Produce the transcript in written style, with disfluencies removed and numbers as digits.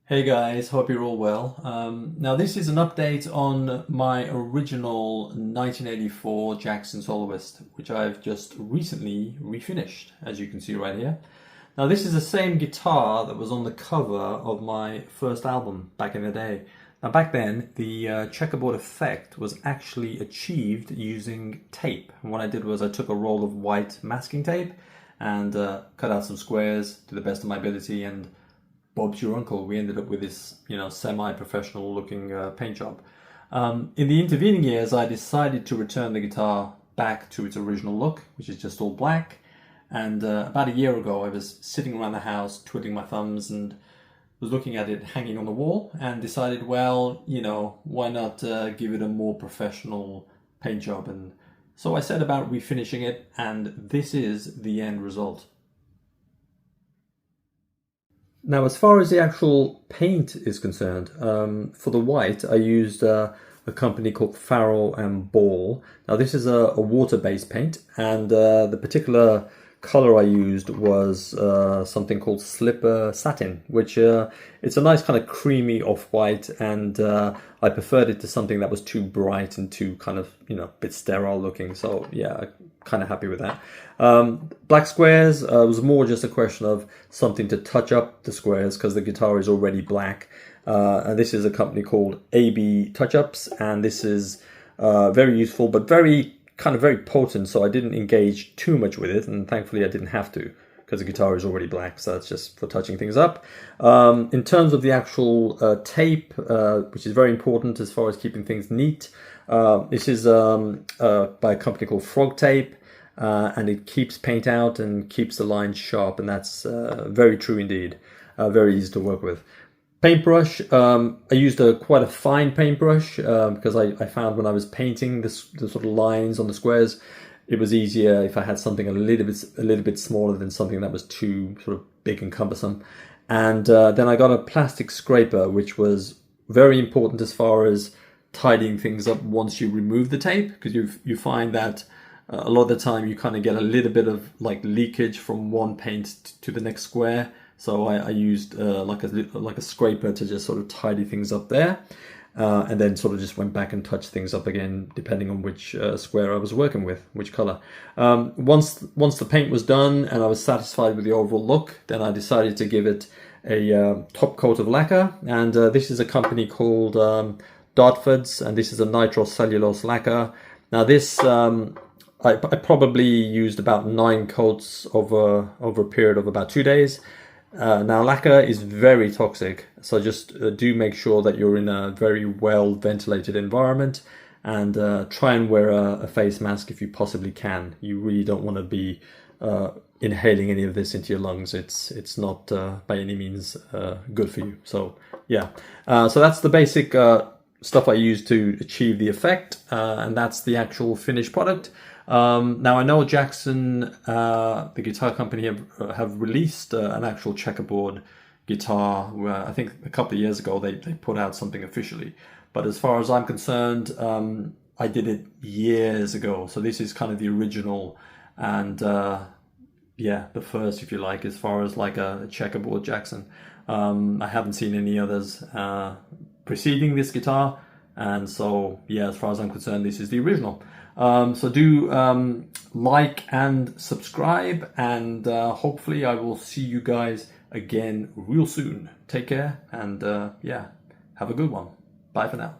Hey guys, hope you're all well. Now this is an update on my original 1984 Jackson Soloist, which I've just recently refinished, as you can see right here. Now this is the same guitar that was on the cover of my first album back in the day. Now back then, the checkerboard effect was actually achieved using tape. And what I did was I took a roll of white masking tape and cut out some squares to the best of my ability, and Bob's your uncle, we ended up with this, semi-professional looking paint job. In the intervening years, I decided to return the guitar back to its original look, which is just all black. And about a year ago, I was sitting around the house, twiddling my thumbs, and was looking at it hanging on the wall, and decided, well, why not give it a more professional paint job? And so I set about refinishing it, and this is the end result. Now, as far as the actual paint is concerned, for the white, I used a company called Farrell and Ball. Now, this is a water-based paint, and the particular color I used was something called Slipper Satin, which it's a nice kind of creamy off-white, and I preferred it to something that was too bright and too kind of, a bit sterile looking. So yeah, kind of happy with that. Black squares was more just a question of something to touch up the squares because the guitar is already black. And this is a company called AB Touch-Ups, and this is very useful, but very potent, so I didn't engage too much with it, and thankfully I didn't have to because the guitar is already black, so that's just for touching things up. In terms of the actual tape, which is very important as far as keeping things neat, this is by a company called Frog Tape, and it keeps paint out and keeps the lines sharp, and that's very true indeed. Very easy to work with. Paintbrush, I used quite a fine paintbrush because I found when I was painting the sort of lines on the squares, it was easier if I had something a little bit smaller than something that was too sort of big and cumbersome. And then I got a plastic scraper, which was very important as far as tidying things up once you remove the tape, because you find that a lot of the time you kind of get a little bit of like leakage from one paint to the next square. So I used like a scraper to just sort of tidy things up there, and then sort of just went back and touched things up again, depending on which square I was working with, which color. Once the paint was done and I was satisfied with the overall look, then I decided to give it a top coat of lacquer, and this is a company called Dartford's, and this is a nitrocellulose lacquer. Now this I probably used about 9 coats over a period of about 2 days. Now lacquer is very toxic, so just do make sure that you're in a very well ventilated environment, and try and wear a face mask if you possibly can. You really don't want to be inhaling any of this into your lungs. It's not by any means good for you. So yeah, so that's the basic stuff I use to achieve the effect, and that's the actual finished product. Now I know Jackson, the guitar company, have released an actual checkerboard guitar. Where I think a couple of years ago they put out something officially. But as far as I'm concerned, I did it years ago. So this is kind of the original, and yeah, the first, if you like, as far as like a checkerboard Jackson. I haven't seen any others preceding this guitar, and so yeah, as far as I'm concerned, this is the original. So do like and subscribe, and hopefully I will see you guys again real soon. Take care, and yeah, have a good one. Bye for now.